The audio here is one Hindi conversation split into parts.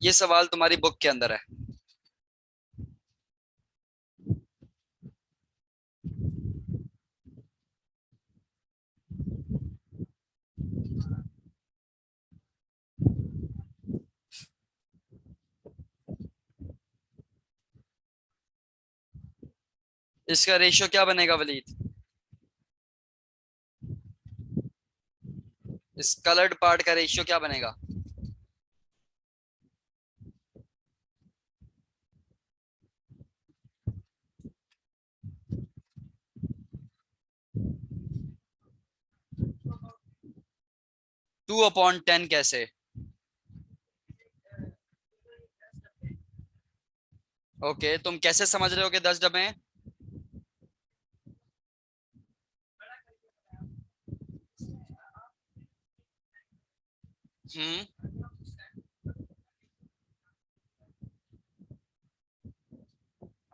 ये सवाल तुम्हारी बुक के अंदर है। इसका रेशियो क्या बनेगा वलीद? इस कलर्ड पार्ट का रेशियो क्या बनेगा? 2/10 कैसे? ओके, तुम कैसे समझ रहे हो कि 10 डब्बे हैं? हम्म।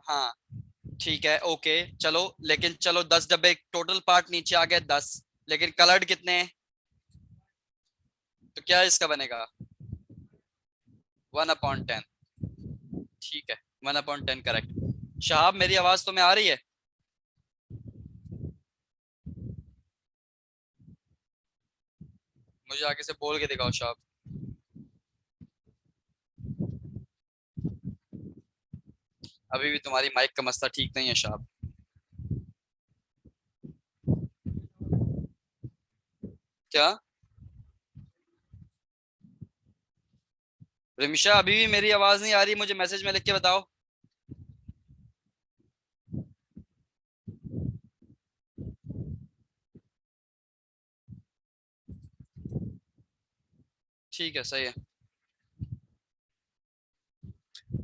हाँ, ठीक है, ओके। चलो, लेकिन चलो 10 डब्बे टोटल पार्ट नीचे आ गए 10, लेकिन कलर्ड कितने हैं? तो क्या इसका बनेगा? 1/10। ठीक है, 1/10 करेक्ट। शहाब, मेरी आवाज तुम्हें आ रही है? मुझे आगे से बोल के दिखाओ शहाब। अभी भी तुम्हारी माइक का मसला ठीक नहीं है शहाब। क्या? रिमिशा, अभी भी मेरी आवाज नहीं आ रही? मुझे मैसेज में लिख के बताओ। ठीक है, सही है।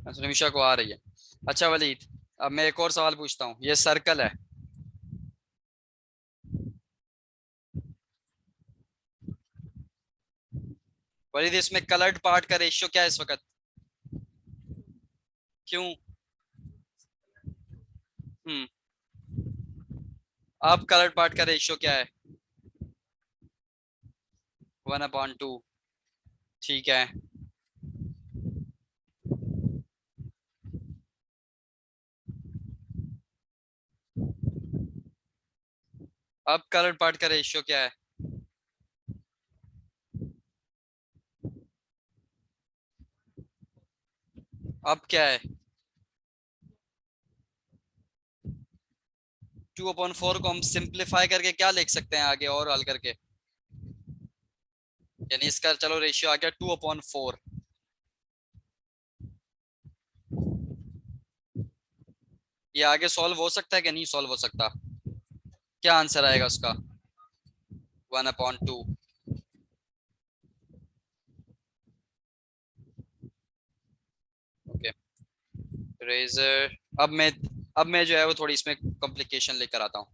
अच्छा, रिमिशा को आ रही है। अच्छा वलीद, अब मैं एक और सवाल पूछता हूँ। ये सर्कल है। वलीद, इसमें कलर्ड पार्ट का रेशियो क्या है इस वक्त? क्यों? हम्म। अब कलर्ड पार्ट का रेशियो क्या है? 1/2। ठीक है। अब कलर्ड पार्ट का रेशियो क्या है? अब क्या है? 2/4 को हम सिंप्लीफाई करके क्या लिख सकते हैं आगे और हल करके? यानी इसका चलो रेशियो आ गया 2/4। ये आगे सॉल्व हो सकता है कि नहीं सॉल्व हो सकता? क्या आंसर आएगा उसका? 1/2। ओके। रेजर। अब मैं जो है वो थोड़ी इसमें कॉम्प्लिकेशन लेकर आता हूँ।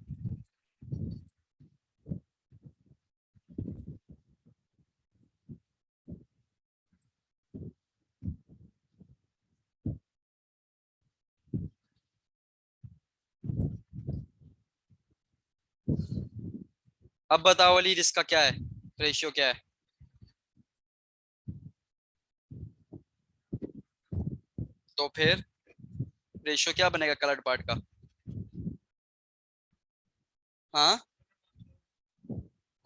अब बताओ वलीद, इसका क्या है? रेशियो क्या है? तो फिर रेशियो क्या बनेगा कलर्ड पार्ट का? हाँ।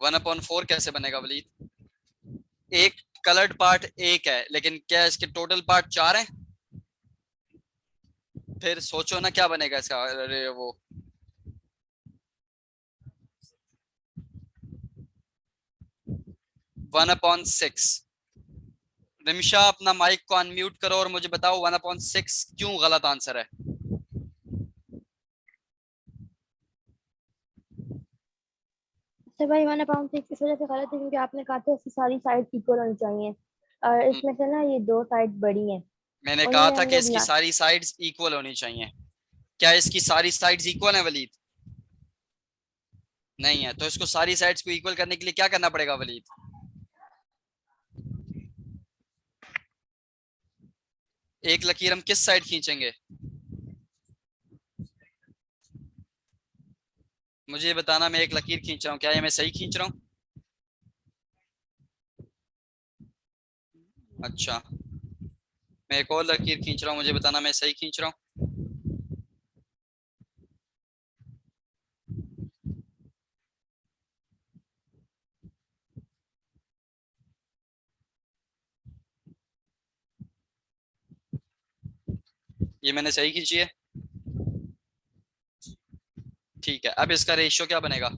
1/4 कैसे बनेगा वलीद? एक कलर्ड पार्ट एक है, लेकिन क्या इसके टोटल पार्ट 4 हैं? फिर सोचो ना क्या बनेगा इसका। अरे वो 1/6। रिमिशा, अपना माइक को अनम्यूट करो और मुझे बताओ 1/6 क्यों गलत आंसर है? अच्छा भाई, 1/6 इस वजह से गलत है क्योंकि आपने कहा था इसकी सारी साइड इक्वल होनी चाहिए, और हम्म, इसमें से ना ये दो साइड बड़ी हैं। मैंने कहा उन्हीं में था हम कि लोग इसकी ला। सारी साइड्स इक्वल होनी चाहिए। क्या इसकी सारी साइड्स इक्वल है वलीद? नहीं है, तो इसको सारी साइड्स को इक्वल करने के लिए क्या करना पड़ेगा वलीद? एक लकीर हम किस साइड खींचेंगे? मुझे ये बताना, मैं एक लकीर खींच रहा हूँ, क्या ये मैं सही खींच रहा हूँ? अच्छा। मैं एक और लकीर खींच रहा हूँ, मुझे बताना मैं सही खींच रहा हूँ। ये मैंने सही खींची है। ठीक है, अब इसका रेशियो क्या बनेगा?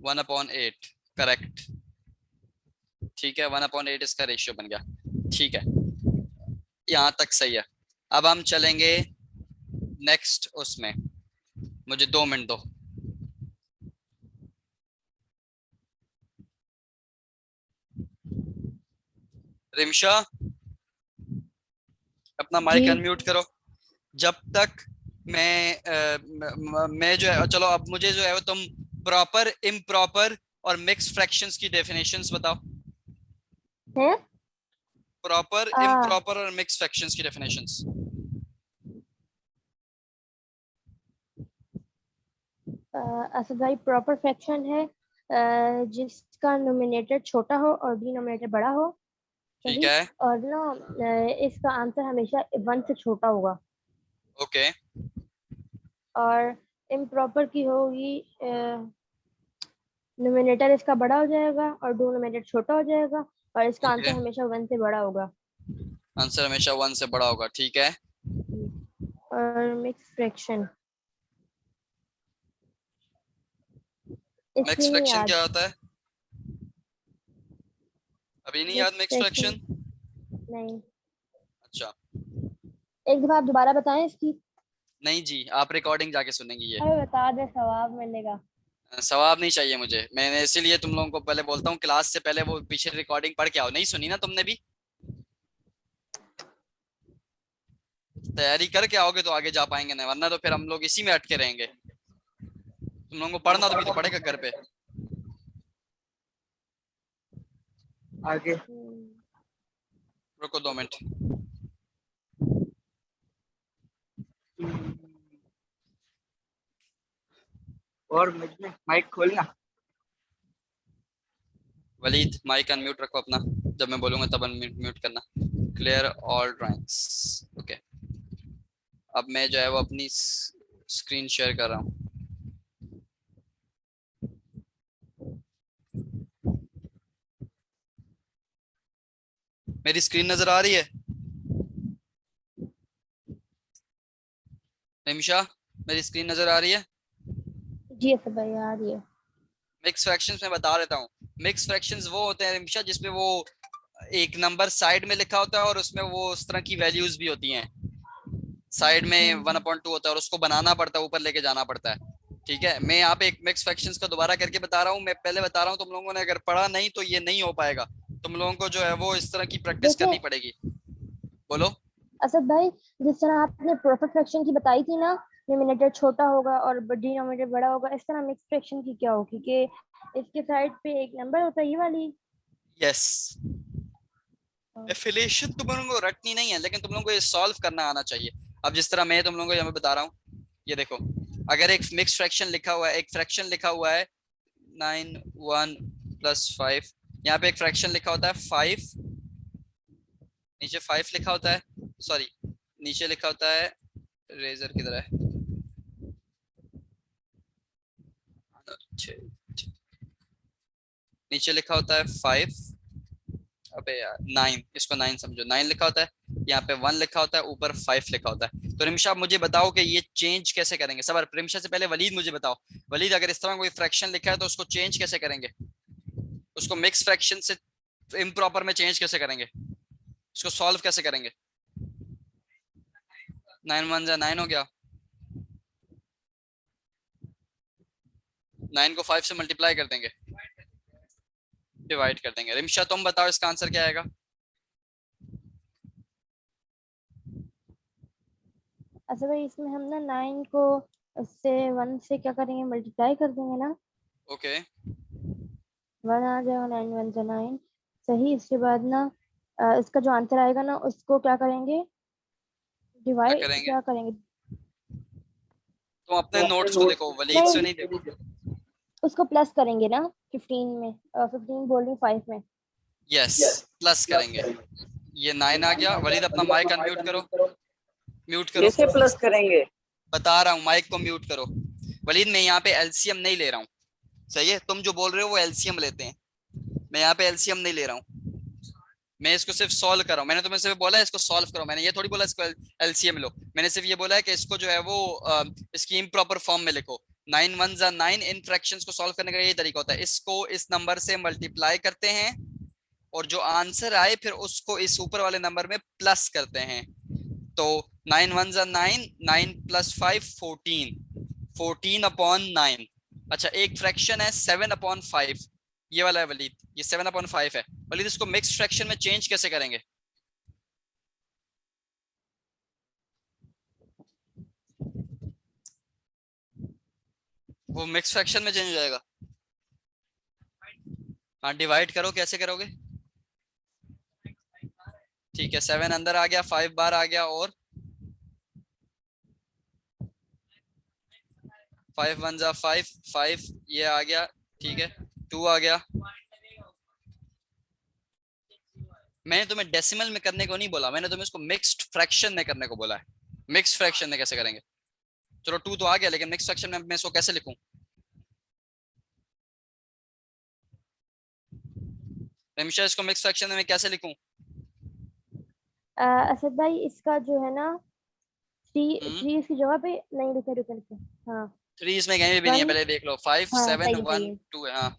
1/8। करेक्ट। ठीक है, 1/8 इसका रेशियो बन गया। ठीक है, यहाँ तक सही है। अब हम चलेंगे नेक्स्ट उसमें। मुझे 2 मिनट दो। रिमशा, अपना जी। माइक अनम्यूट करो। जब तक मैं जो है, चलो अब मुझे जो है वो तुम प्रॉपर, इम्प्रॉपर और मिक्स फ्रैक्शंस की डेफिनेशंस बताओ। है। प्रॉपर, आ, इम्प्रॉपर और मिक्स फ्रैक्शंस की डेफिनेशंस। असद भाई, प्रॉपर फ्रैक्शन है जिसका नोमिनेटर छोटा हो और डिनोमिनेटर बड़ा हो। ठीक सही। है। और ना इसका आंसर हमेशा 1 से छोटा होगा। ओके। और इम्प्रॉपर की होगी, नोमिनेटर इसका बड़ा हो जाएगा और डिनोमिनेटर छोटा हो जाएगा, और इसका ओके, आंसर हमेशा 1 से बड़ा होगा। आंसर हमेशा 1 से बड़ा होगा। ठीक है। और मिक्स फ्रैक्शन, इसकी मिक्स नहीं फ्रैक्शन याद। क्या होता है? अभी नहीं याद मिक्स मिक्स फ्रैक्शन, फ्रैक्शन? नहीं। अच्छा। एक दफा आप दोबारा बताएं इसकी। नहीं जी, आप रिकॉर्डिंग जाके सुनेंगी ये। अरे बता दे, सवाब मिलेगा। सवाब नहीं चाहिए मुझे, मैंने इसीलिए तुम लोगों को पहले बोलता हूँ क्लास से पहले वो पीछे रिकॉर्डिंग पढ़ के आओ। नहीं सुनी ना तुमने भी? तैयारी करके आओगे तो आगे जा पाएंगे ना, वरना तो फिर हम लोग इसी में अटके रहेंगे। तुम लोगों को पढ़ना तो भी तो पड़ेगा घर पे। आगे। रुको 2 मिनट। और मुझ में माइक खोलना। वलीद, माइक अनम्यूट रखो अपना, जब मैं बोलूंगा तब अनम्यूट करना। Clear all drawings. ओके। अब मैं जो है वो अपनी स्क्रीन शेयर कर रहा हूँ। मेरी स्क्रीन नजर आ रही है निमिषा? मेरी स्क्रीन नजर आ रही है? जी असद भाई, आ रही है। मिक्स फ्रैक्शंस में बता देता हूँ। मिक्स फ्रैक्शंस वो होते हैं निमिषा जिसमें वो एक नंबर साइड में लिखा होता है और उसमें वो उस तरह की वैल्यूज भी होती हैं। साइड में 1/2 होता है और उसको बनाना पड़ता है, ऊपर लेके जाना पड़ता है। ठीक है, मैं यहाँ पे एक मिक्स फ्रैक्शंस का दोबारा करके बता रहा हूँ। मैं पहले बता रहा हूँ, तुम लोगों ने अगर पढ़ा नहीं तो ये नहीं हो पाएगा। तुम लोगों को जो है वो इस तरह की प्रैक्टिस जैसे करनी पड़ेगी। बोलो। असद भाई, जिस तरह आपने प्रॉपर फ्रैक्शन की बताई थी ना, डिनोमिनेटर छोटा होगा और डिनोमिनेटर बड़ा होगा, इस तरह मिक्स फ्रैक्शन की क्या होगी कि इसके साइड पे एक नंबर होता है, ये वाली। यस। एफिलिएशन तुम लोगों को रटनी नहीं है, लेकिन तुम लोगों को ये सॉल्व करना आना चाहिए। अब जिस तरह मैं तुम लोगों को यहाँ पे बता रहा हूँ, ये देखो। अगर एक मिक्स फ्रैक्शन लिखा हुआ है, एक फ्रैक्शन लिखा हुआ है 9 1 + 5, यहाँ पे एक फ्रैक्शन लिखा होता है 5, नीचे 5 लिखा होता है। सॉरी, नीचे लिखा होता है, रेजर किधर है? नीचे लिखा होता है 5। अबे यार 9, इसको 9 समझो, 9 लिखा होता है। यहाँ पे 1 लिखा होता है, ऊपर 5 लिखा होता है। तो रिमशा, आप मुझे बताओ कि ये चेंज कैसे करेंगे। सबर, रिमशा से पहले वलीद मुझे बताओ। वलीद, अगर इस तरह कोई फ्रैक्शन लिखा है तो उसको चेंज कैसे करेंगे? उसको मिक्स फ्रैक्शन से इम्प्रॉपर में चेंज कैसे करेंगे? उसको सॉल्व कैसे करेंगे? 9 × 1 = 9 हो गया। 9 को 5 से मल्टीप्लाई कर देंगे, डिवाइड कर देंगे। रिमशा तुम बताओ इसका आंसर क्या आएगा? अच्छा भाई, इसमें हम ना 9 को उससे 1 से क्या करेंगे, मल्टीप्लाई कर देंगे ना। ओके। 1 आ जाएगा, 9 1 से 9। सही। इसके बाद ना इसका जो आंसर आएगा ना, उसको क्या करेंगे, क्या डिवाइड करेंगे? क्या करेंगे, तुम अपने नोट्स को देखो, वलीद से नहीं देखो। उसको प्लस करेंगे ना 15 में, 15 बोल रही 5 में। यस, प्लस करेंगे। ये 9 आ गया। वलीद अपना माइक अनम्यूट करो, म्यूट करो। कैसे प्लस करेंगे? बता रहा हूँ, माइक को म्यूट करो। वलीद मैं यहाँ पे एलसीएम नहीं ले रहा हूँ, सही है? तुम जो बोल रहे हो वो एलसीएम लेते हैं, मैं यहाँ पे एलसीएम नहीं ले रहा हूँ। मैं इसको सिर्फ सॉल्व कर रहा हूँ। मैंने तुम्हें सिर्फ बोला है इसको सॉल्व करो, मैंने ये थोड़ी बोला इसको एलसीएम लो। मैंने सिर्फ ये बोला है कि इसको जो है वो इसकी इम्प्रॉपर फॉर्म में लिखो। 9 1 9। इन फ्रैक्शंस को सॉल्व करने का यही तरीका होता है, इसको इस नंबर से मल्टीप्लाई करते हैं और जो आंसर आए फिर उसको इस ऊपर वाले नंबर में प्लस करते हैं। तो 9 1 9, 9 + 5 14, 14/9। अच्छा, एक फ्रैक्शन है 7/5, ये वाला है वलीद, ये 7/5 है। वलीद इसको मिक्स फ्रैक्शन में चेंज कैसे करेंगे? वो मिक्स फ्रैक्शन में चेंज हो जाएगा। हाँ, डिवाइड करो, कैसे करोगे? ठीक है, 7 अंदर आ गया, 5 बार आ गया, और 5 1 5, 5 ये आ गया, ठीक है, 2 आ गया। मैंने तुम्हें डेसिमल में करने को नहीं बोला, मैंने तुम्हें इसको मिक्स्ड फ्रैक्शन में करने को बोला है। मिक्स्ड फ्रैक्शन में कैसे करेंगे? चलो 2 तो आ गया, लेकिन मिक्स फ्रैक्शन में मैं इसको कैसे लिखूं? रमीशा, इसको मिक्स फ्रैक्शन में कैसे लिखूं? असद भाई इसका जो है ना 3 हम्म 3 इसकी जगह पे नहीं, रुके रुके रुके। हाँ 3 इसमें कहीं भी नहीं है, 1, पहले देख लो। 5 हाँ 7 सही 1 है। 2 है। हाँ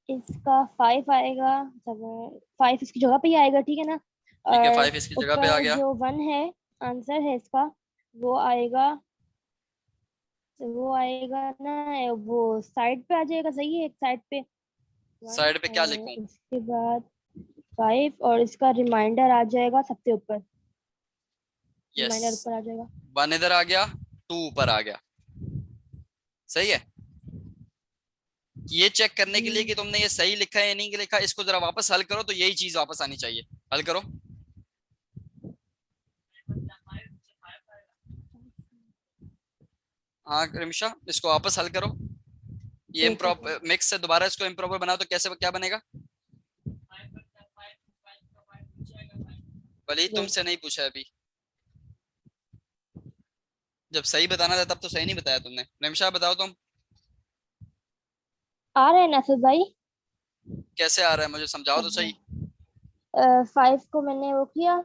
इसका 5 आएगा, 5 इसकी जगह पे ही आएगा, ठीक है ना। ठीक है, और 5 इसकी जगह पे आ ऊपर गया। जो 1 है, आंसर है इसका, वो आएगा, वो आएगा ना, वो साइड पे आ जाएगा, सही है, एक साइड पे 1। साइड पे क्या और लिखूं? उसके बाद 5 और इसका रिमाइंडर आ जाएगा सबसे ऊपर, यस, रिमाइंडर ऊपर आ जाएगा। 1 इधर आ गया, 2 ऊपर आ गया, सही है। ये चेक करने के लिए कि तुमने ये सही लिखा है या नहीं लिखा, इसको जरा वापस हल करो, तो यही चीज वापस आनी चाहिए। हल करो। हाँ रिमिशा, इसको वापस हल करो। ये एक इम्प्रॉपर सेकंड। मिक्स से दोबारा इसको इम्प्रॉपर बनाओ, तो कैसे क्या बनेगा? वलीद, ये तुमसे नहीं पूछा अभी। जब सही बताना था तब तो सही नहीं बताया तुमने। रिमिशा बताओ तुम, आ रहा है ना असद भाई? कैसे आ रहा है, मुझे समझाओ तो सही। 5 को मैंने वो किया,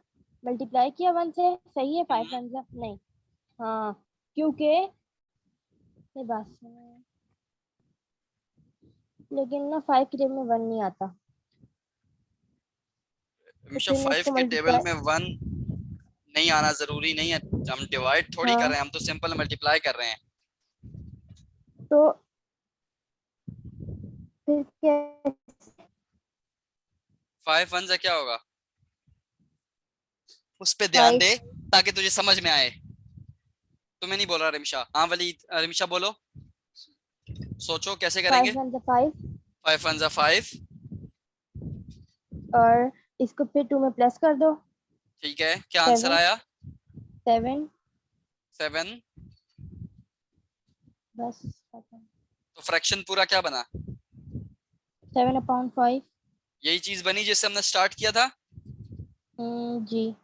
मल्टीप्लाई किया 1 से, सही है। 5 हम्म, 1 नहीं, हाँ, क्योंकि ये बात सुनो, लेकिन ना 5 की टेबल में 1 नहीं आता, तो रिमिशा, फिर मैं 5 इसको के टेबल मल्टीप्लाई, में 1 नहीं आना जरूरी नहीं है। हम डिवाइड थोड़ी कर हाँ रहे हैं, हम तो सिंपल मल्टीप्लाई कर रहे हैं। तो फिर क्या? 5 1 से क्या होगा, उस पे ध्यान 5 दे ताकि तुझे समझ में आए। तुम्हें नहीं बोल रहा रिमिशा। हाँ वलीद, रिमिशा बोलो, सोचो कैसे 5 करेंगे। 1 5, 5 1 5, और इसको फिर 2 में प्लस कर दो, ठीक है, क्या आंसर 7 आया? 7, 7। बस खत्म। तो फ्रैक्शन पूरा क्या बना? 7/5। यही चीज बनी जिससे हमने स्टार्ट किया था। जी।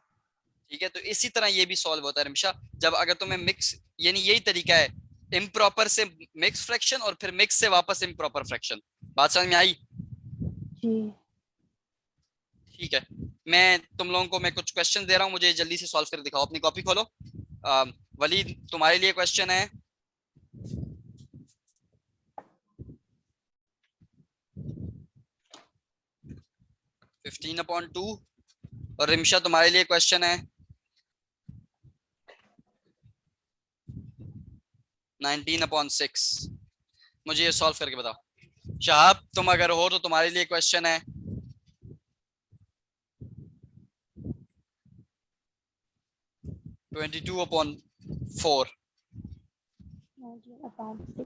ठीक है, तो इसी तरह ये भी सॉल्व होता है रिमिशा, जब अगर तुम्हें मिक्स, यानी यही तरीका है, इम्प्रॉपर से मिक्स फ्रैक्शन और फिर मिक्स से वापस इम्प्रॉपर फ्रैक्शन। बात समझ में आई? जी ठीक है, मैं तुम लोगों को मैं कुछ क्वेश्चन दे रहा हूँ, मुझे जल्दी से सॉल्व कर दिखाओ। अपनी कॉपी खोलो। वलीद, तुम्हारे लिए क्वेश्चन है, 15/2, और रिमशा तुम्हारे लिए क्वेश्चन है 19/6। मुझे ये सॉल्व करके बताओ। शहाब, तुम अगर हो तो तुम्हारे लिए क्वेश्चन है 22/4। 19/6।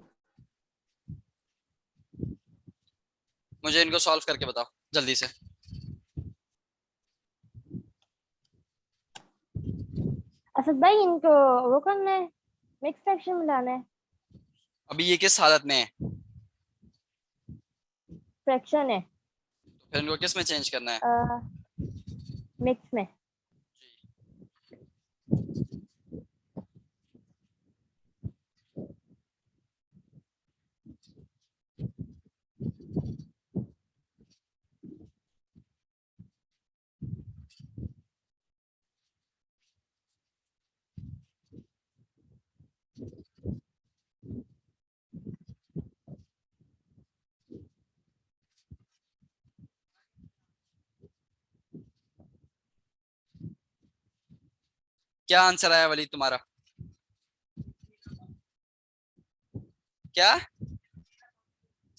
मुझे इनको सॉल्व करके बताओ जल्दी से। असद भाई इनको वो करना है, मिक्स फ्रैक्शन में लाना है, अभी ये किस हालत में है? फ्रैक्शन है, फिर इनको किस में चेंज करना है? मिक्स में। क्या आंसर आया वलीद तुम्हारा? क्या?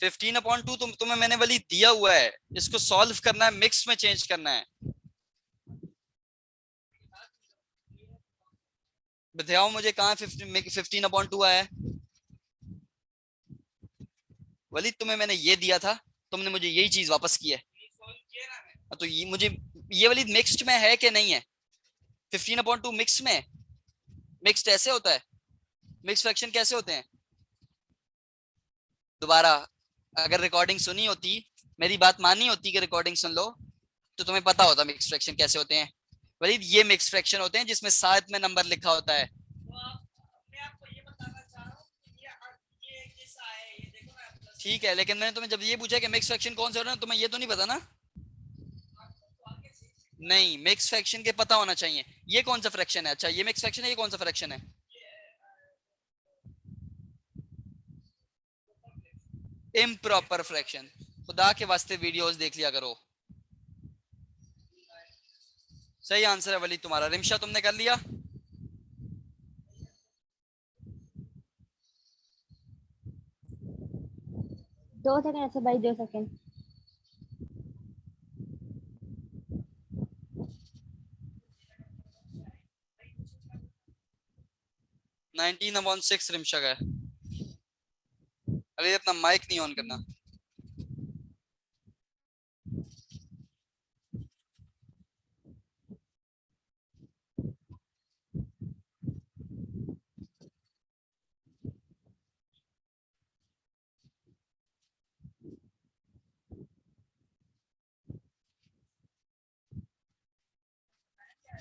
15/2 तुम्हें मैंने वलीद दिया हुआ है, इसको सॉल्व करना है, मिक्स में चेंज करना है। बताओ मुझे कहाँ 15/2 आया है? वलीद तुम्हें मैंने ये दिया था, तुमने मुझे यही चीज वापस की है। तो ये मुझे, ये वलीद मिक्स्ड में है कि नहीं है? 15/2 मिक्स में? मिक्स्ड ऐसे होता है? मिक्स फ्रैक्शन कैसे होते हैं? दोबारा, अगर रिकॉर्डिंग सुनी होती, मेरी बात मानी होती कि रिकॉर्डिंग सुन लो, तो तुम्हें पता होता मिक्स फ्रैक्शन कैसे होते हैं। वलीद ये मिक्स फ्रैक्शन होते हैं जिसमें साथ में नंबर लिखा होता है। ठीक है, लेकिन मैंने तुम्हें जब ये पूछा कि मिक्स फ्रैक्शन कौन से होते हैं, तुम्हें ये तो नहीं पता ना? नहीं, मिक्स फ्रैक्शन के पता होना चाहिए। ये कौन सा फ्रैक्शन है? अच्छा, ये मिक्स फ्रैक्शन है, ये कौन सा फ्रैक्शन है? Improper fraction. खुदा के वास्ते वीडियोस देख लिया करो। सही आंसर है वलीद तुम्हारा। रिमशा तुमने कर लिया? दो सेकंड ऐसे भाई, 2 सेकंड। 19/6 रिमशा का है। अरे अपना माइक नहीं ऑन करना।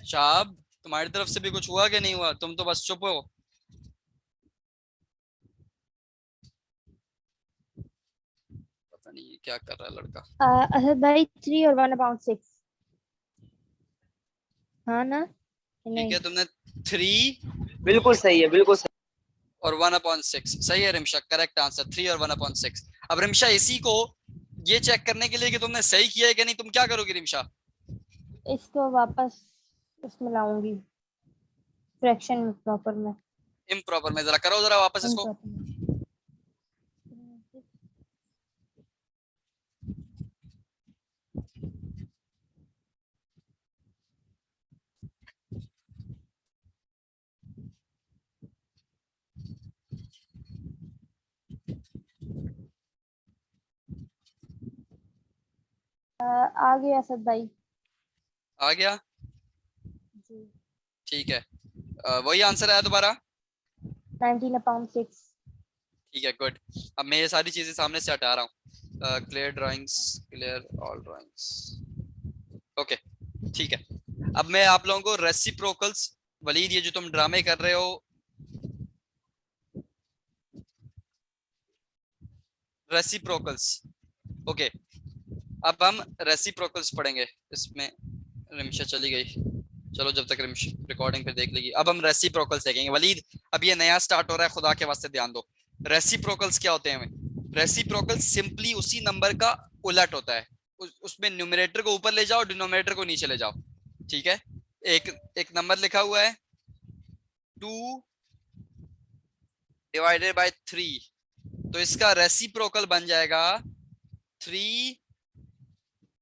शाब, तुम्हारी तरफ से भी कुछ हुआ कि नहीं हुआ? तुम तो बस चुप हो। पता नहीं ये क्या कर रहा है लड़का। असद भाई 3 और 1/6। हाँ ना? ठीक नहीं। है, तुमने 3 बिल्कुल सही है, बिल्कुल सही। और 1/6 सही है रिमशा, करेक्ट आंसर 3 और 1/6। अब रिमशा इसी को ये चेक करने के लिए कि तुमने सही किया है कि नहीं, तुम क्या करोगे रिमशा? इसको वापस उसमें लाऊंगी, फ्रैक्शन में, प्रॉपर में। इम्प्रॉपर में जरा करो जरा वापस इसको। इम्प्रॉपर में। आ गया असद भाई। आ गया? जी। ठीक है, वही आंसर आया दोबारा? 19/6। ठीक है, गुड। अब मैं ये सारी चीजें सामने से हटा रहा हूँ। Clear drawings, clear all drawings. Okay, ठीक है। अब मैं आप लोगों को रेसिप्रोकल्स, वलीद ये जो तुम ड्रामे कर रहे हो, रेसिप्रोकल्स, ओके, अब हम रेसिप्रोकल्स पढ़ेंगे। इसमें रिमशा चली गई, चलो जब तक रिकॉर्डिंग पे देख लेगी। अब हम रेसिप्रोकल्स देखेंगे। वलीद अब ये नया स्टार्ट हो रहा है, खुदा के वास्ते ध्यान दो। रेसिप्रोकल्स क्या होते हैं? रेसिप्रोकल सिंपली उसी नंबर का उलट होता है। उसमें न्यूमरेटर को ऊपर ले जाओ, डिनोमिनेटर को नीचे ले जाओ। ठीक है, एक एक नंबर लिखा हुआ है 2 डिवाइडेड बाय 3, तो इसका रेसिप्रोकल बन जाएगा 3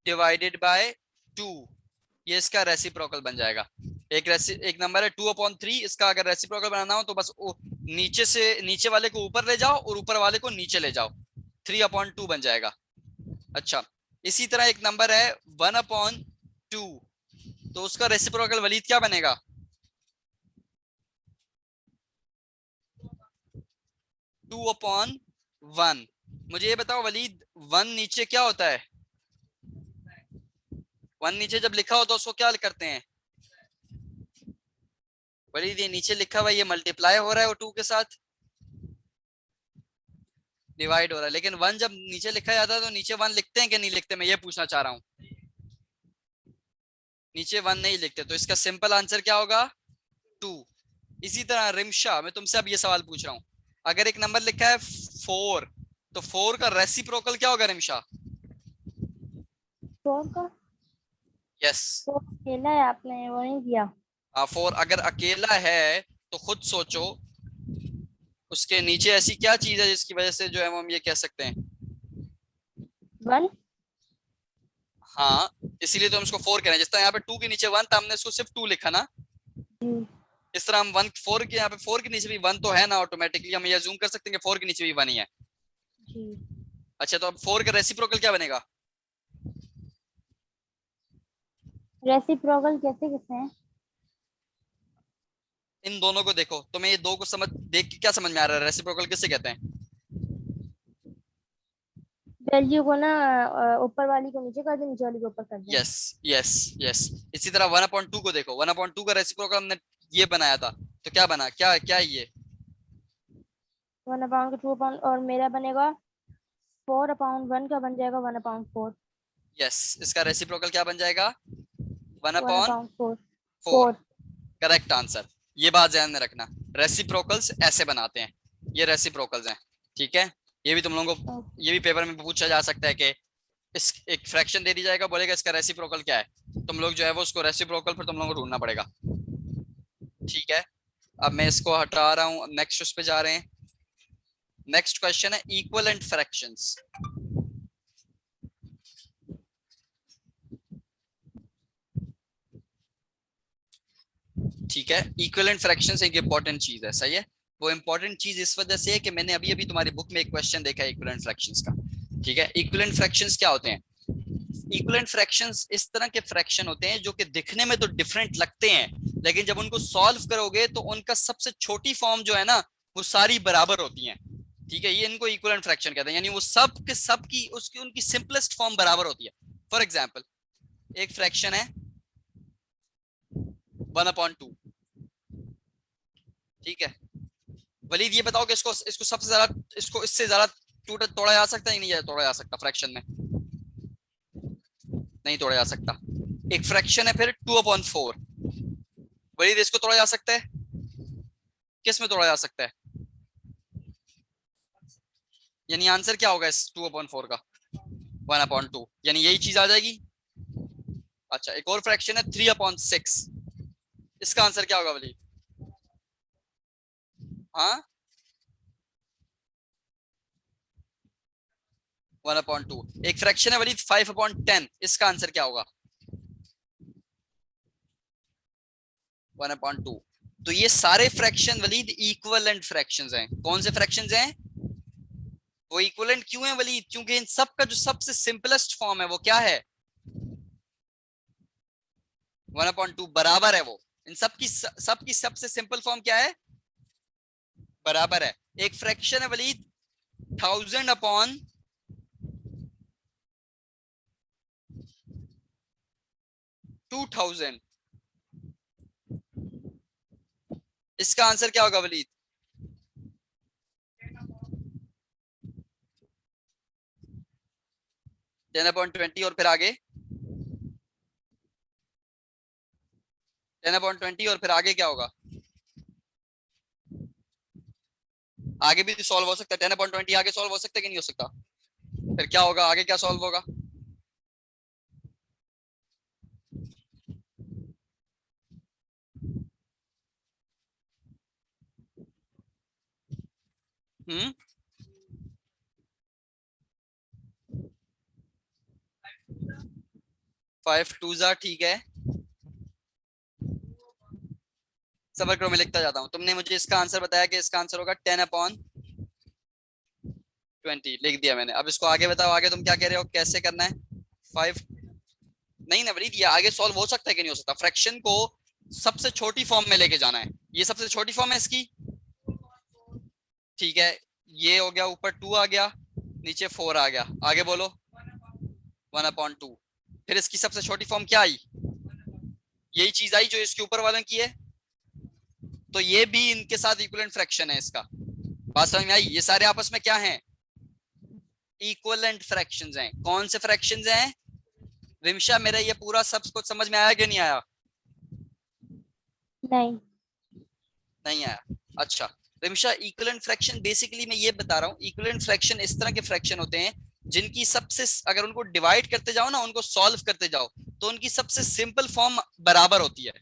डिवाइडेड बाय 2। ये इसका रेसिप्रोकल बन जाएगा। एक नंबर है 2/3, इसका अगर रेसिप्रोकल बनाना हो तो बस नीचे से नीचे वाले को ऊपर ले जाओ और ऊपर वाले को नीचे ले जाओ, 3/2 बन जाएगा। अच्छा, इसी तरह एक नंबर है 1/2, तो उसका रेसिप्रोकल वलीद क्या बनेगा? 2/1। मुझे ये बताओ वलीद, 1 नीचे क्या होता है? 1 नीचे जब लिखा होता है उसको क्या करते हैं वलीद? ये नीचे लिखा हुआ ये मल्टीप्लाई हो रहा है वो 2 के साथ, डिवाइड हो रहा है, लेकिन 1 जब नीचे लिखा जाता है तो नीचे 1 लिखते हैं कि नहीं लिखते? मैं ये पूछना चाह रहा हूँ। नीचे 1 नहीं लिखते, तो इसका सिंपल आंसर क्या होगा? 2। इसी तरह रिमशा, मैं तुमसे अब ये सवाल पूछ रहा हूँ, अगर एक नंबर लिखा है 4, तो 4 का रेसिप्रोकल क्या होगा रिमशा? 4 का यस। 4 अकेला है, आपने वो नहीं दिया। 4 अगर अकेला है तो खुद सोचो उसके नीचे ऐसी क्या चीज है जिसकी वजह से जो है वो हम ये कह सकते हैं 1। हाँ, इसीलिए तो हम इसको 4 कह रहे हैं। जिस तरह यहाँ पे 2 के नीचे 1 था, हमने इसको सिर्फ 2 लिखा ना, इस तरह हम 1 4 के यहाँ पे 4 के नीचे भी 1 तो है ना, ऑटोमेटिकली हम ये अज्यूम कर सकते हैं कि 4 के नीचे भी 1 ही है। जी। अच्छा, तो अब 4 का रेसिप्रोकल क्या बनेगा? रेसिप्रोकल कैसे कैसे है? इन दोनों को देखो, तुम्हें ये दो को समझ देख के क्या समझ में आ रहा है? रेसिप्रोकल किससे कहते हैं? वैल्यू को ना ऊपर वाली को नीचे कर दे, नीचे वाली को ऊपर कर दे। Yes yes yes. इसी तरह 1/2 को देखो, 1/2 का रेसिप्रोकल हमने ये बनाया था, तो क्या बना? क्या क्या है ये? 1/2 का 2/, और मेरा बनेगा 4/1 का बन जाएगा 1/4। यस, इसका रेसिप्रोकल क्या बन जाएगा? 1/4। 1/4। Correct answer. ये बात ध्यान में रखना, रेसिप्रोकल्स ऐसे बनाते हैं, ये रेसिप्रोकल्स हैं, ठीक है? ये भी तुम लोगों को ये भी पेपर में पूछा जा सकता है कि इस एक फ्रैक्शन दे दी जाएगा, बोलेगा इसका रेसिप्रोकल क्या है, तुम लोग जो है वो उसको रेसिप्रोकल फिर तुम लोगों को ढूंढना पड़ेगा, ठीक है? अब मैं इसको हटा रहा हूँ, नेक्स्ट उस पे जा रहे हैं। नेक्स्ट क्वेश्चन है इक्विवेलेंट फ्रैक्शंस। ठीक है, इक्विवेलेंट फ्रैक्शंस एक इंपॉर्टेंट चीज है, सही है? वो इंपॉर्टेंट चीज इस वजह से है कि मैंने अभी अभी तुम्हारी बुक में एक क्वेश्चन देखा है इक्विवेलेंट फ्रैक्शंस का, ठीक है? इक्विवेलेंट फ्रैक्शंस क्या होते हैं? इक्विवेलेंट फ्रैक्शंस इस तरह के फ्रैक्शन होते हैं जो कि दिखने में तो डिफरेंट लगते हैं, लेकिन जब उनको सॉल्व करोगे तो उनका सबसे छोटी फॉर्म जो है ना वो सारी बराबर होती हैं, ठीक है? ये इनको इक्विवेलेंट फ्रैक्शन कहते हैं, यानी वो सब के सब की उसकी उनकी सिंपलेस्ट फॉर्म बराबर होती है। फॉर एग्जांपल, एक फ्रैक्शन है 1/2, ठीक है? वलीद ये बताओ कि इसको इसको सबसे ज्यादा इसको इससे ज्यादा तोड़ा जा सकता है? नहीं तोड़ा जा सकता, फ्रैक्शन में नहीं तोड़ा जा सकता। एक फ्रैक्शन है फिर 2/4, वलीद इसको तोड़ा जा सकता है? किस में तोड़ा जा सकता है? यानी आंसर क्या होगा इस 2/4 का? 1/2, यानी यही चीज आ जाएगी। अच्छा, एक और फ्रैक्शन है 3/6, इसका आंसर क्या होगा वलीद? हाँ, 1/2। एक फ्रैक्शन है वलीद 5/10, इसका आंसर क्या होगा? 1/2। तो ये सारे फ्रैक्शन वलीद इक्विवेलेंट फ्रैक्शंस हैं। कौन से फ्रैक्शंस हैं? वो इक्विवेलेंट क्यों है वलीद? क्योंकि इन सब का जो सबसे सिंपलेस्ट फॉर्म है वो क्या है? 1/2 बराबर है वो। इन सबकी सबसे सिंपल फॉर्म क्या है? बराबर है। एक फ्रैक्शन है वलीद 1000/2000, इसका आंसर क्या होगा वलीद? 10/20 और फिर आगे 10/20 और फिर आगे क्या होगा? आगे भी सॉल्व हो सकता है, 10/20 आगे सॉल्व हो सकता है कि नहीं हो सकता? फिर क्या होगा आगे, क्या सॉल्व होगा? हम्म 5×2, ठीक है, सबर करो मैं लिखता जाता हूँ। तुमने मुझे इसका आंसर बताया कि इसका आंसर होगा 10/20, लिख दिया मैंने। अब इसको आगे बताओ, आगे तुम क्या कह रहे हो, कैसे करना है? 5 नहीं ना वलीद, ये आगे सॉल्व हो सकता है कि नहीं हो सकता? फ्रैक्शन को सबसे छोटी फॉर्म में लेके जाना है, ये सबसे छोटी फॉर्म है इसकी, ठीक है? ये हो गया, ऊपर 2 आ गया, नीचे 4 आ गया, आगे बोलो 1/2। फिर इसकी सबसे छोटी फॉर्म क्या आई, यही चीज आई जो इसके ऊपर वाले की है, तो ये भी इनके साथ इक्विवेलेंट फ्रैक्शन है इसका। बात समझ में आई? ये सारे आपस में क्या हैं, इक्विवेलेंट फ्रैक्शंस हैं। कौन से फ्रैक्शंस हैं रिमशा, मेरा ये पूरा सब कुछ समझ में आया कि नहीं आया? नहीं। नहीं आया, अच्छा। रिमशा इक्विवेलेंट फ्रैक्शन बेसिकली मैं ये बता रहा हूँ, इक्विवेलेंट फ्रैक्शन इस तरह के फ्रैक्शन होते हैं जिनकी सबसे, अगर उनको डिवाइड करते जाओ ना, उनको सॉल्व करते जाओ, तो उनकी सबसे सिंपल फॉर्म बराबर होती है,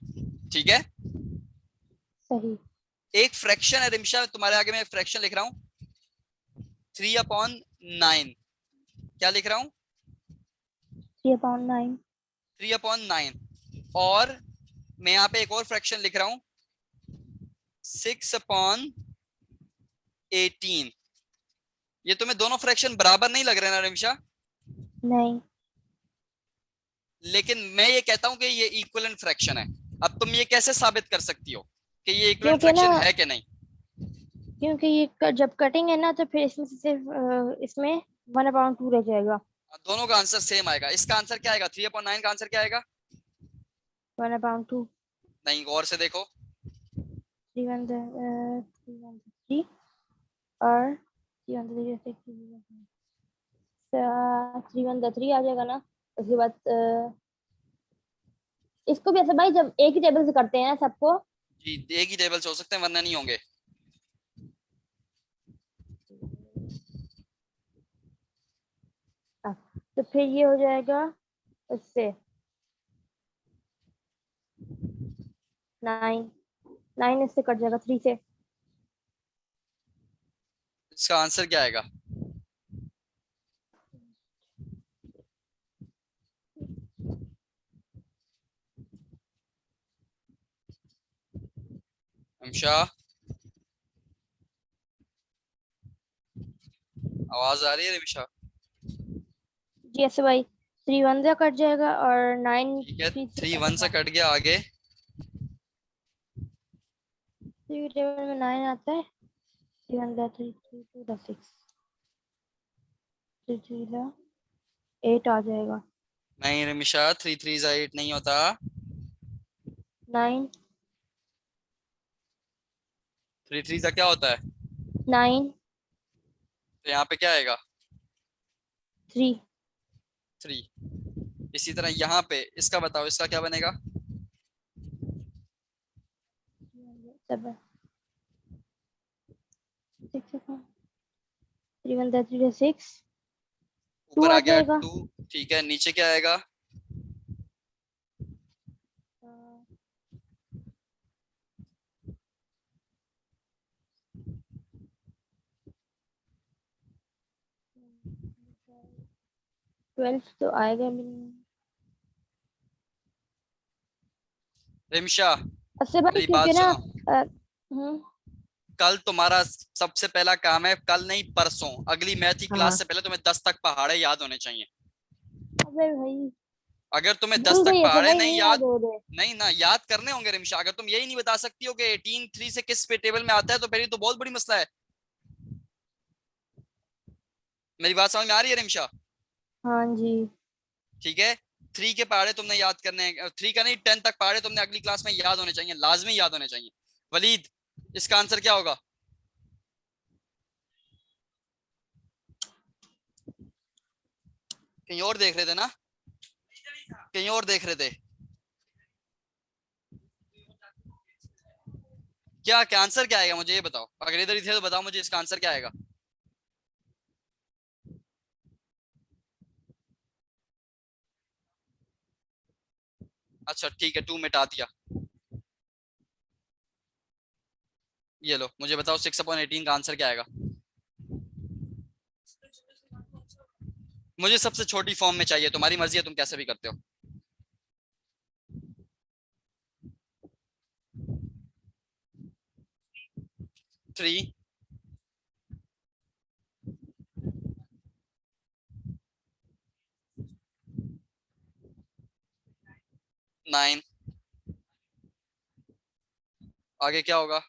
ठीक है? सही। एक फ्रैक्शन है रिमशा, तुम्हारे आगे मैं एक फ्रैक्शन लिख रहा हूँ 3/9, क्या लिख रहा हूँ? 3/9। 3/9। और मैं यहाँ पे एक और फ्रैक्शन लिख रहा हूँ 6/18। ये तुम्हें दोनों फ्रैक्शन बराबर नहीं लग रहे ना रिमशा? नहीं। लेकिन मैं ये कहता हूं कि ये इक्विवेलेंट फ्रैक्शन है। अब तुम ये कैसे साबित कर सकती हो कि ये इक्विवेलेंट क्योंकि ना, फ्रैक्शन है कि नहीं? क्योंकि ये जब कटिंग है ना तो फिर इसमें से सिर्फ इसमें 1/2 रह जाएगा। दोनों का आंसर सेम आएगा। इसका आंसर क्या आएगा? 3/9 का आंसर क्या आएगा? 1/2। नहीं, गौर से देखो। 3 और 3 आ जाएगा ना। उसके बाद इसको भी ऐसे भाई जब एक ही टेबल से करते हैं ना सबको। जी, एक ही टेबल से हो सकते हैं वरना नहीं होंगे। तो फिर ये हो जाएगा उससे 9। 9 इससे कट जाएगा 3 से। इसका आंसर क्या आएगा? हमशा, आवाज आ रही है रिमशा? जी ऐसे भाई 3 1 से कट जाएगा और 9 ठीक है, 3 से 3/1 से कटेगा। कट गया, आगे 3 टेबल में 9 आता है। 3 1 3 3 2 6 3 3 8 आ जाएगा। नहीं रिमशा, 3 3 8 नहीं होता। 9 3 3 क्या होता है? 9 तो यहाँ पे क्या आएगा? 3 3। इसी तरह यहाँ पे इसका बताओ, इसका क्या बनेगा? 7 6 3 1 3 6 2 ऊपर आ आ गया जाएगा। 2, ठीक है, नीचे क्या आएगा? 12 तो आएगा भी नहीं। रिमशा, अच्छा भाई मेरी क्योंकि बात ना सुनो, कल तुम्हारा सबसे पहला काम है, कल नहीं परसों, अगली मैथ की क्लास हाँ। से पहले तुम्हें 10 तक पहाड़े याद होने चाहिए। अबे भाई अगर तुम्हें 10 भूल तक गई ऐसे पहाड़े भाई, नहीं नहीं याद याद, हो रहे। नहीं ना याद करने होंगे रिमशा। अगर तुम यही नहीं बता सकती हो कि 18 3 से किस पे टेबल में आता है, तो फिर ये तो बहुत बड़ी मसला है। मेरी बात समझ में आ रही है रिमशा? हाँ जी। ठीक है, 3 के पहाड़े तुमने याद करने हैं, 3 का नहीं 10 तक पहाड़े तुमने अगली क्लास में याद होने चाहिए, लाजमी याद होने चाहिए। वलीद, इसका आंसर क्या होगा? कहीं और देख रहे थे ना, कहीं और देख रहे थे क्या? क्या आंसर क्या आएगा मुझे ये बताओ, अगर इधर ही थे तो बताओ मुझे इसका आंसर क्या आएगा। अच्छा ठीक है, 2 मिटा दिया। ये लो, मुझे बताओ 6/18 का आंसर क्या आएगा? मुझे सबसे छोटी फॉर्म में चाहिए, तुम्हारी मर्जी है, तुम कैसे भी करते हो। 3 9, आगे क्या होगा?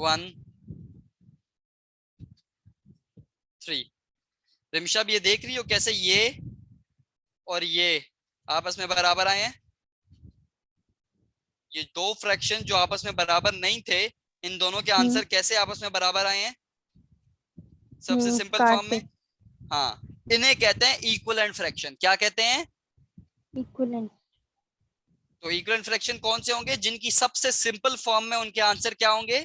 1 3। रिमशा अब ये देख रही हो कैसे ये और ये आपस में बराबर आए हैं। ये दो फ्रैक्शन जो आपस में बराबर नहीं थे, इन दोनों के आंसर कैसे आपस में बराबर आए हैं, सबसे सिंपल काट फॉर्म के में। हाँ, इन्हें कहते हैं इक्विवेलेंट फ्रैक्शन। क्या कहते हैं? इक्विवेलेंट। तो इक्विवेलेंट फ्रैक्शन कौन से होंगे? जिनकी सबसे सिंपल फॉर्म में उनके आंसर क्या होंगे?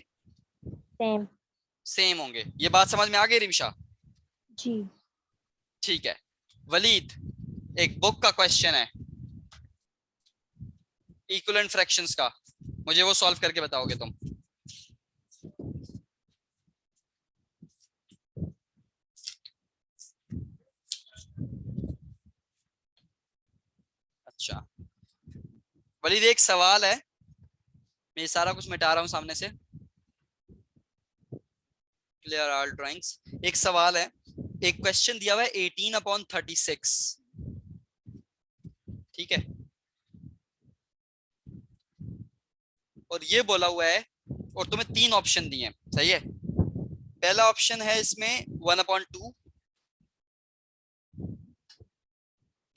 सेम। सेम होंगे। ये बात समझ में आ गई रिमशा? जी। ठीक है वलीद, एक बुक का क्वेश्चन है इक्विवेलेंट फ्रैक्शंस का, मुझे वो सॉल्व करके बताओगे तुम। अच्छा वलीद, एक सवाल है, मैं सारा कुछ मिटा रहा हूं सामने से। Clear all drawings. एक सवाल है, एक क्वेश्चन दिया हुआ है 18/36। ठीक है, और ये बोला हुआ है और तुम्हें 3 ऑप्शन दिए हैं, सही है। पहला ऑप्शन है इसमें 1/2,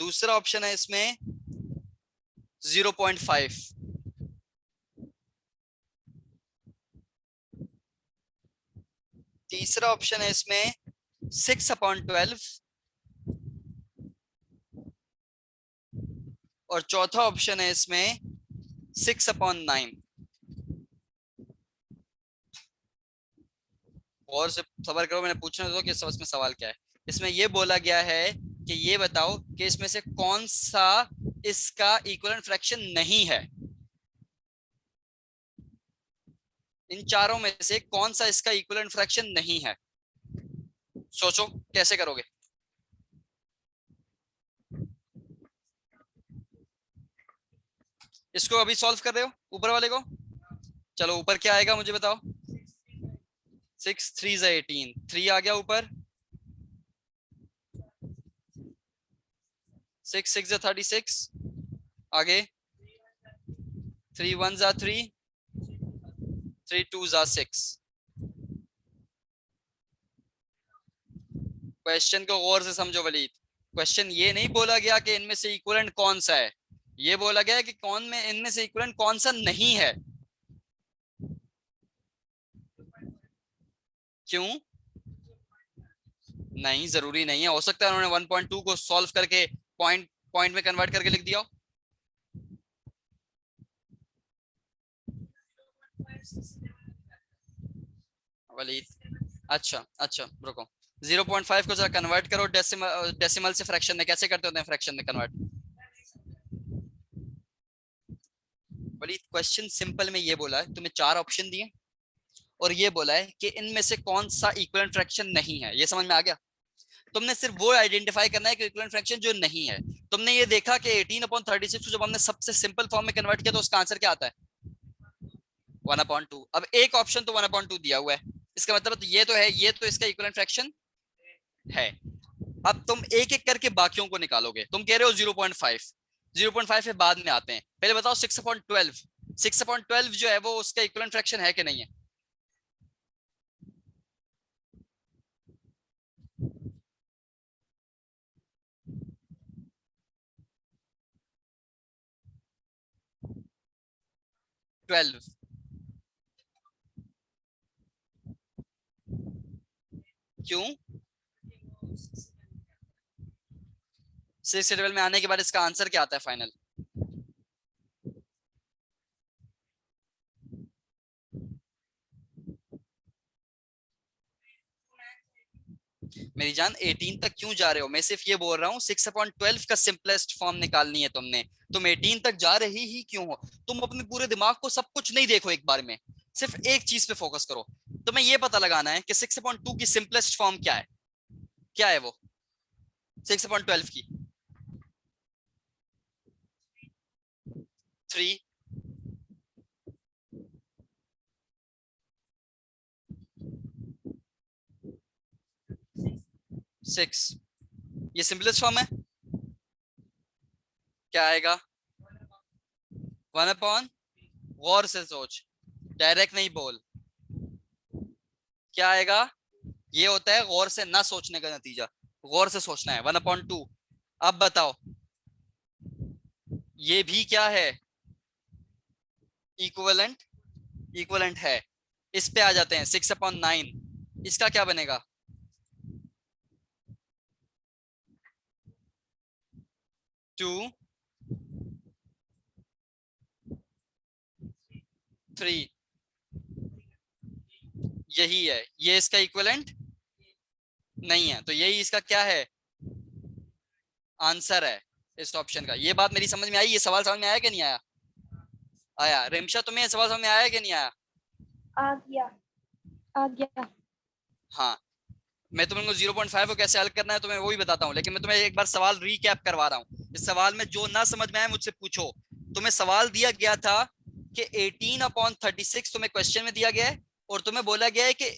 दूसरा ऑप्शन है इसमें 0.5, तीसरा ऑप्शन है इसमें 6/12 और चौथा ऑप्शन है इसमें 6/9। और से सबर करो, मैंने पूछना तो कि इसमें सवाल क्या है। इसमें ये बोला गया है कि ये बताओ कि इसमें से कौन सा इसका इक्विवेलेंट फ्रैक्शन नहीं है। इन चारों में से कौन सा इसका इक्विवेलेंट फ्रैक्शन नहीं है, सोचो कैसे करोगे। इसको अभी सॉल्व कर रहे हो ऊपर वाले को? चलो ऊपर क्या आएगा मुझे बताओ। 6 3 is 18, 3 आ गया ऊपर, 6 6 is 36, आगे 3 1 is 3, 3 2 is 6। क्वेश्चन को गौर से समझो वलीद। क्वेश्चन ये नहीं बोला गया कि इनमें से इक्विवेलेंट कौन सा है, ये बोला गया है कि कौन में इनमें से इक्विवेलेंट कौन सा नहीं है। क्यों? नहीं, जरूरी नहीं है, हो सकता है उन्होंने 1.2 को सॉल्व करके पॉइंट पॉइंट में कन्वर्ट करके लिख दिया हो। वलीद अच्छा अच्छा रुको, 0.5 को जरा कन्वर्ट करो डेसिमल से फ्रैक्शन में। कैसे करते होते हैं फ्रैक्शन में कन्वर्ट? वलीद क्वेश्चन सिंपल में ये बोला है, तुम्हें 4 ऑप्शन दिए और ये बोला है कि इनमें से कौन सा इक्विवेलेंट फ्रैक्शन नहीं है। ये समझ में आ गया? तुमने सिर्फ वो आइडेंटिफाई करना है कि इक्विवेलेंट फ्रैक्शन जो नहीं है। तुमने ये देखा कि 18/36 को जब हमने सबसे सिंपल फॉर्म में कन्वर्ट किया तो उसका आंसर क्या आता है? 1/2। अब एक ऑप्शन तो 1/2 दिया हुआ है, इसका मतलब तो ये तो है, ये तो इसका इक्विवेलेंट फ्रैक्शन है। अब तुम एक एक करके बाकियों को निकालोगे। तुम कह रहे हो 0.5, 0.5 के बाद में आते हैं। पहले बताओ 6/12, 6/12 जो है वो उसका इक्विवेलेंट फ्रैक्शन है कि नहीं है? ट्वेल्व। क्यों? 6 से 12 में आने के बाद इसका आंसर क्या आता है फाइनल? मेरी जान 18 तक क्यों जा रहे हो? मैं सिर्फ ये बोल रहा हूँ 6/12 का सिंपलेस्ट फॉर्म निकालनी है तुमने। तुम 18 तक जा रही ही क्यों हो? तुम अपने पूरे दिमाग को सब कुछ नहीं देखो एक बार में, सिर्फ एक चीज पे फोकस करो। तुम्हें ये पता लगाना है कि 6/2 की सिंपलेस्ट फॉर्म क्या है। क्या है वो 6/12 की? 3 6, ये सिंपलेस्ट फॉर्म है। क्या आएगा? 1/, गौर से सोच, डायरेक्ट नहीं बोल। क्या आएगा? ये होता है गौर से ना सोचने का नतीजा, गौर से सोचना है। 1/2। अब बताओ ये भी क्या है, इक्विवेलेंट, इक्विवेलेंट है। इस पे आ जाते हैं 6/9, इसका क्या बनेगा? 2 3, यही है, ये इसका इक्विवेलेंट नहीं है, तो यही इसका क्या है, आंसर है इस ऑप्शन का। ये बात मेरी समझ में आई? ये सवाल समझ में आया कि नहीं आया? आया। रिमशा तुम्हें ये सवाल समझ में आया कि नहीं आया? आ गया, आ गया। हाँ, मैं तुमको 0.5 को कैसे हल करना है तो मैं वो भी बताता हूँ, लेकिन मैं तुम्हें एक बार सवाल रिकैप करवा रहा हूँ। इस सवाल में जो ना समझ में आए मुझसे पूछो। तुम्हें सवाल दिया गया था कि 18/36 तुम्हें क्वेश्चन में दिया गया है, और तुम्हें बोला गया है कि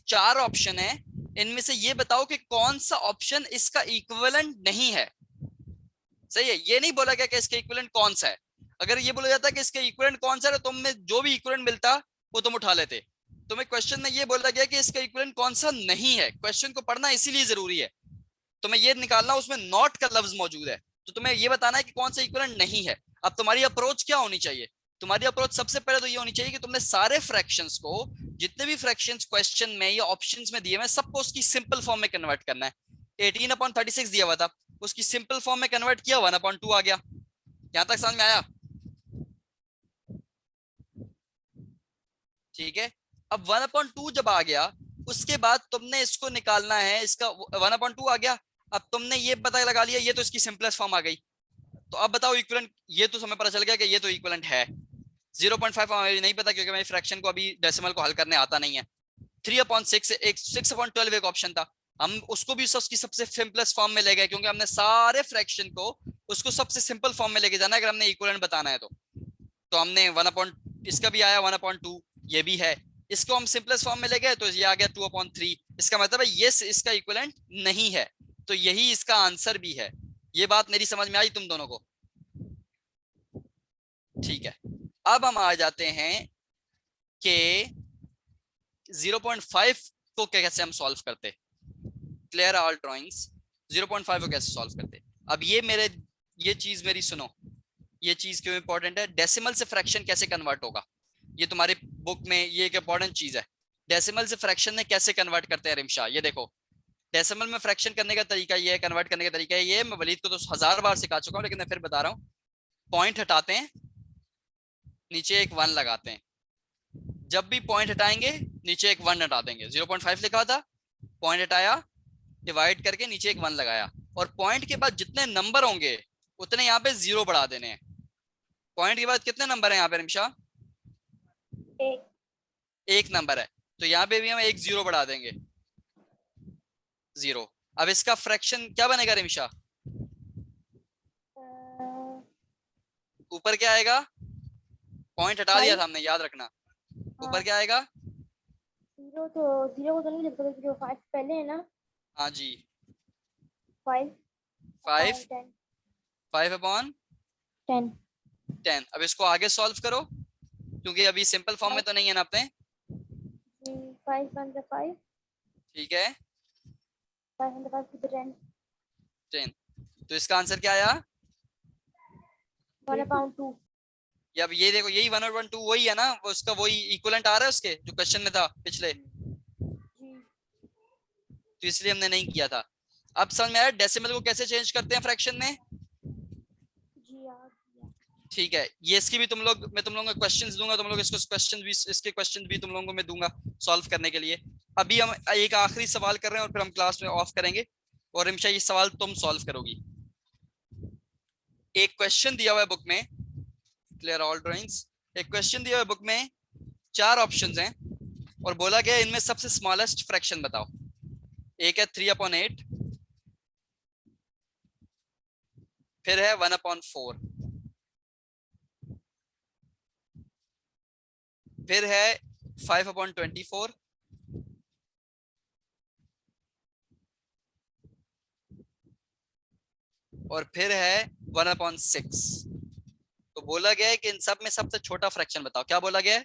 4 ऑप्शन है, इनमें से ये बताओ कि कौन सा ऑप्शन इसका इक्विवेलेंट नहीं है। सही है, ये नहीं बोला गया कि इसका इक्विवेलेंट कौन सा है। अगर ये बोला जाता कि इसका इक्विवेलेंट कौन सा है, तो तुम्हें जो भी इक्विवेलेंट मिलता वो तुम उठा लेते। तुम्हें क्वेश्चन में ये बोला गया कि इसका इक्विवेलेंट कौन सा नहीं है। क्वेश्चन को पढ़ना इसीलिए जरूरी है, तुम्हें ये निकालना उसमें नॉट का लफ्ज मौजूद है, तो तुम्हें ये बताना है कि कौन सा इक्विवेलेंट नहीं है। अब तुम्हारी अप्रोच क्या होनी चाहिए? तुम्हारी अप्रोच सबसे पहले तो ये होनी चाहिए कि तुमने सारे फ्रैक्शंस को, जितने भी फ्रैक्शंस क्वेश्चन में या ऑप्शंस में दिए हुए, सबको उसकी सिंपल फॉर्म में कन्वर्ट करना है। 18/36 दिया हुआ था, उसकी सिंपल फॉर्म में कन्वर्ट किया, 1/2 आ गया। यहां तक समझ में आया? ठीक है। अब 1/2 जब आ गया, उसके बाद तुमने इसको निकालना है, इसका 1/2 आ गया। अब तुमने ये पता लगा लिया, ये तो इसकी सिंपलेस्ट फॉर्म आ गई। तो अब बताओ इक्विवेलेंट, ये तो हमें पता चल गया कि ये तो इक्विवेलेंट है। 0.5 हमें नहीं पता, क्योंकि मेरी फ्रैक्शन को अभी डेसिमल को हल करने आता नहीं है। 3/6, एक 6/12 एक ऑप्शन था, हम उसको भी उसकी सबसे सिंपलेस्ट फॉर्म में ले गए, क्योंकि हमने सारे फ्रैक्शन को उसको सबसे सिंपल फॉर्म में लेके जाना है, अगर हमने इक्विवेलेंट बताना है तो हमने 1 इसका भी आया 1/2, ये भी है, इसको हम सिंपलेस्ट फॉर्म में ले गए तो ये आ गया 2/3। इसका मतलब है ये इसका इक्विवेलेंट नहीं है, तो यही इसका आंसर भी है। ये बात मेरी समझ में आई तुम दोनों को? ठीक है। अब हम आ जाते हैं कि 0.5 को कैसे हम सॉल्व करते। Clear all drawings? 0.5 को कैसे सॉल्व करते? अब ये चीज मेरी सुनो, ये चीज क्यों इंपॉर्टेंट है। डेसिमल से फ्रैक्शन कैसे कन्वर्ट होगा, ये तुम्हारे बुक में ये एक इंपॉर्टेंट चीज है। डेसिमल से फ्रैक्शन में कैसे कन्वर्ट करते हैं रिमशा, ये देखो। डेसिमल में फ्रैक्शन करने का तरीका ये है, कन्वर्ट करने का तरीका ये है, मैं वलीद को तो 1000 बार सिखा चुका हूं, लेकिन मैं फिर बता रहा हूँ। पॉइंट हटाते हैं, नीचे एक 1 लगाते हैं। जब भी पॉइंट हटाएंगे नीचे एक 1 हटा देंगे। 0.5 लिखा था, पॉइंट हटाया, डिवाइड करके नीचे एक 1 लगाया, और पॉइंट के बाद जितने नंबर होंगे उतने यहाँ पे 0 बढ़ा देने हैं। पॉइंट के बाद कितने नंबर है यहाँ पे रिमशा? एक। एक नंबर है, तो यहाँ पे भी हम एक 0 बढ़ा देंगे, 0। अब इसका फ्रैक्शन क्या बनेगा रिमशा? ऊपर क्या आएगा? पॉइंट हटा दिया था हमने, याद रखना। ऊपर क्या आएगा? जीरो तो जीरो को तो नहीं लिख सकते, जो 5 पहले है ना। हाँ जी, 5 5 10 5/10। 10। अब इसको आगे सॉल्व करो, क्योंकि अभी सिंपल फॉर्म में तो नहीं है ना अपने। 5 1 5 ठीक है, 5 5 10 10। तो इसका आंसर क्या आया? 1/2। ये अब ये देखो, यही 1/2 वही है ना, वो उसका वही इक्विवेलेंट आ रहा है उसके जो क्वेश्चन में था पिछले, जी तो इसलिए हमने नहीं किया था। अब समझ में आया डेसिमल को कैसे चेंज करते हैं फ्रैक्शन में? जी आ गया। ठीक है, ये इसकी भी मैं तुम लोगों को क्वेश्चंस दूंगा, तुम लोग इसको क्वेश्चन भी, इसके क्वेश्चन भी तुम लोगों को मैं दूंगा सॉल्व करने के लिए। अभी हम एक आखिरी सवाल कर रहे हैं और फिर हम क्लास में ऑफ करेंगे, और रिमशा ये सवाल तुम सॉल्व करोगी। एक क्वेश्चन दिया हुआ है बुक में, क्लियर ऑल ड्राइंग्स। एक क्वेश्चन दिया हुआ है बुक में, 4 ऑप्शंस हैं, और बोला गया इनमें सबसे स्मॉलेस्ट फ्रैक्शन बताओ। एक है 3/8, फिर है 1/4, फिर है 5/24, और फिर है 1/6। तो बोला गया है कि इन सब में सबसे छोटा फ्रैक्शन बताओ। क्या बोला गया है?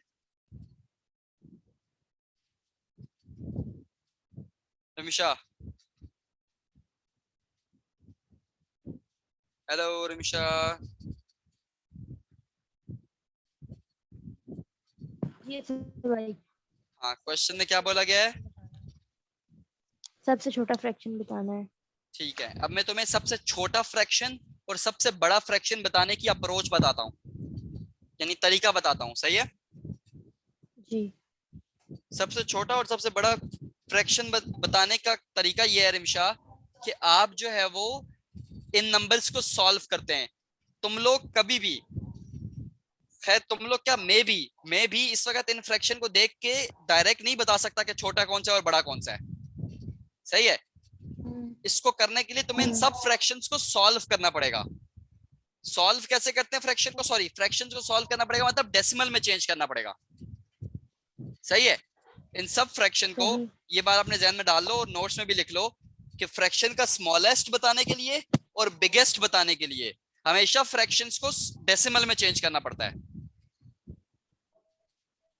रिमिशा, हेलो रिमिशा। ये भाई हाँ, क्वेश्चन में क्या बोला गया है? सबसे छोटा फ्रैक्शन बताना है। ठीक है, अब मैं तुम्हें सबसे छोटा फ्रैक्शन और सबसे बड़ा फ्रैक्शन बताने की अप्रोच बताता हूँ, यानी तरीका बताता हूँ, सही है? जी। सबसे छोटा और सबसे बड़ा फ्रैक्शन बताने का तरीका यह है रिमशा, कि आप जो है वो इन नंबर्स को सॉल्व करते हैं। तुम लोग कभी भी, खैर तुम लोग क्या, मैं भी इस वक्त इन फ्रैक्शन को देख के डायरेक्ट नहीं बता सकता कि छोटा कौन सा है और बड़ा कौन सा है, सही है? इसको करने के लिए तुम्हें इन सब फ्रैक्शंस को सॉल्व करना पड़ेगा। सॉल्व कैसे करते हैं फ्रैक्शन को, सॉरी फ्रैक्शंस को सॉल्व करना पड़ेगा मतलब डेसिमल में चेंज करना पड़ेगा, सही है? इन सब फ्रैक्शन को, सही। ये बात अपने ध्यान में डाल लो और नोट्स में भी लिख लो कि फ्रैक्शन का स्मॉलेस्ट बताने के लिए और बिगेस्ट बताने के लिए हमेशा फ्रैक्शंस को डेसिमल में चेंज करना पड़ता है,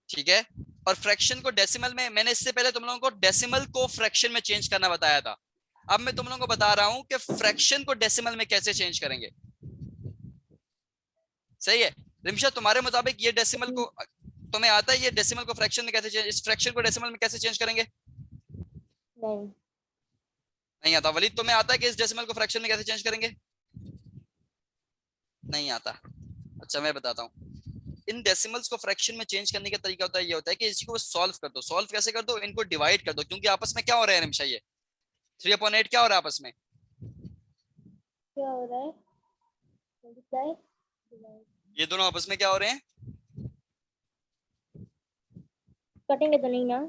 ठीक है? और फ्रैक्शन को डेसिमल में, मैंने इससे पहले तुम लोगों को डेसिमल को फ्रैक्शन में चेंज करना बताया था। अब मैं तुम लोगों को बता रहा हूं कि फ्रैक्शन को डेसिमल में कैसे चेंज करेंगे, सही है? रिमशा, तुम्हारे मुताबिक ये डेसिमल को, तुम्हें आता है ये डेसिमल को फ्रैक्शन में कैसे चेंज, इस फ्रैक्शन को डेसिमल में कैसे चेंज करेंगे? नहीं। नहीं आता। वलीद, तुम्हें आता है कि इस डेसिमल को फ्रैक्शन में कैसे चेंज करेंगे? नहीं आता। अच्छा, मैं बताता हूँ। इन डेसिमल्स को फ्रैक्शन में चेंज करने का तरीका होता है, ये होता है कि इसी को सॉल्व कर दो। सॉल्व कैसे कर दो? इनको डिवाइड कर दो, क्योंकि आपस में क्या हो रहा है रिमशा, ये 3/8 क्या हो रहा है आपस में? क्या हो रहा है? मल्टीप्लाई। ये दोनों आपस में क्या हो रहे हैं? कटेंगे तो नहीं ना?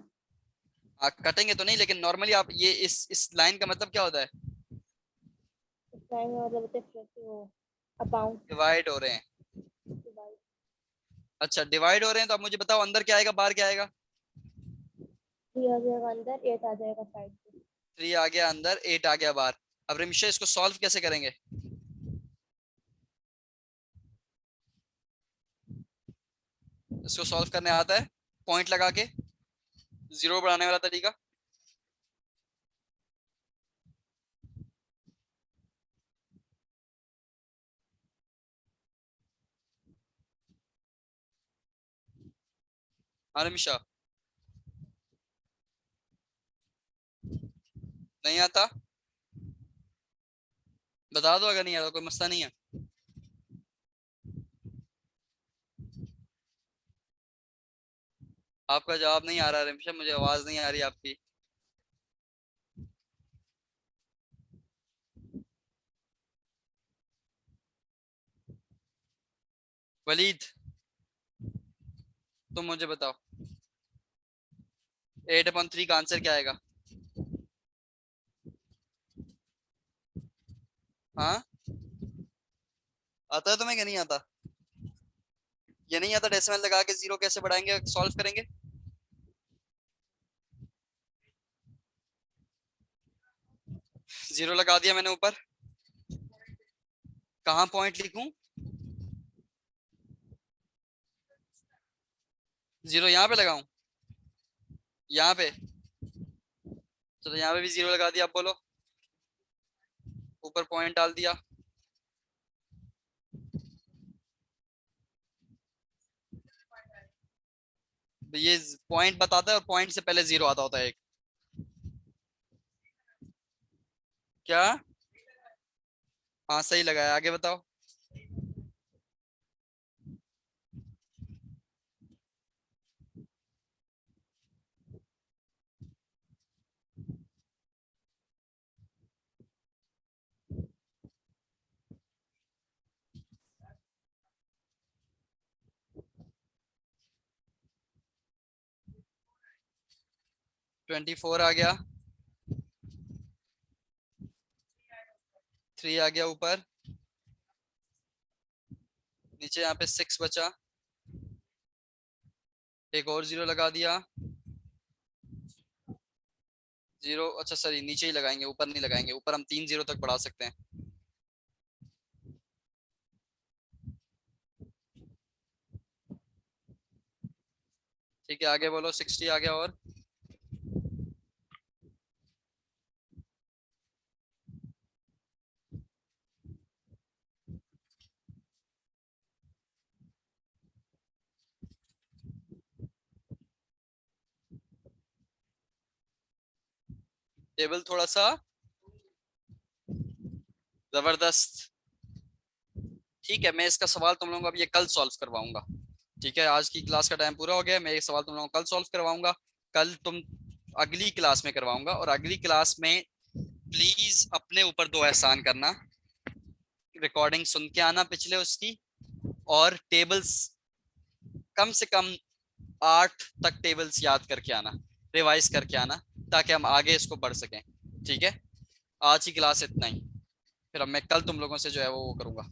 कटेंगे तो नहीं, लेकिन नॉर्मली आप ये इस लाइन का मतलब क्या होता है? इस टाइम में मतलब होते वो अबाउट डिवाइड हो रहे हैं। डिवाइड। अच्छा, डिवाइड हो रहे हैं, तो आप मुझे बताओ अंदर क्या आएगा बाहर क्या आएगा? 3 आ जाएगा अंदर, 8 आ जाएगा साइड पे। 3 आ गया अंदर, 8 आ गया बाहर। अब रिमशा, इसको सॉल्व कैसे करेंगे? इसको सॉल्व करने आता है पॉइंट लगा के, जीरो बढ़ाने वाला तरीका? हाँ रिमशा, नहीं आता? बता दो अगर नहीं आता, कोई मसला नहीं है। आपका जवाब नहीं आ रहा रिमशा, मुझे आवाज नहीं आ रही आपकी। वलीद, तुम मुझे बताओ 8/3 का आंसर क्या आएगा? हाँ, आता है तुम्हें क्या नहीं आता? ये नहीं आता डेसिमल लगा के जीरो कैसे बढ़ाएंगे, सॉल्व करेंगे? जीरो लगा दिया मैंने ऊपर, कहाँ पॉइंट लिखूं? जीरो यहाँ पे लगाऊं? यहाँ पे? चलो यहाँ पे भी जीरो लगा दिया, आप बोलो। ऊपर पॉइंट डाल दिया। ये पॉइंट बताता है और पॉइंट से पहले जीरो आता होता है एक। क्या? हाँ सही लगाया, आगे बताओ। ट्वेंटी फोर आ गया, 3 आ गया ऊपर, नीचे यहाँ पे 6 बचा, एक और जीरो लगा दिया। जीरो, अच्छा सॉरी, नीचे ही लगाएंगे, ऊपर नहीं लगाएंगे, ऊपर हम 3 जीरो तक बढ़ा सकते हैं। ठीक है, आगे बोलो। 60 आ गया और टेबल थोड़ा सा जबरदस्त। ठीक है, मैं इसका सवाल तुम लोगों को अब ये कल सॉल्व करवाऊंगा। ठीक है, आज की क्लास का टाइम पूरा हो गया, मैं ये सवाल तुम लोगों को कल सॉल्व करवाऊंगा। कल तुम अगली क्लास में करवाऊंगा, और अगली क्लास में प्लीज अपने ऊपर 2 एहसान करना, रिकॉर्डिंग सुन के आना पिछले उसकी, और टेबल्स कम से कम 8 तक टेबल्स याद करके आना, रिवाइज करके आना, ताकि हम आगे इसको बढ़ सकें। ठीक है, आज की क्लास इतना ही, फिर अब मैं कल तुम लोगों से जो है वो करूंगा।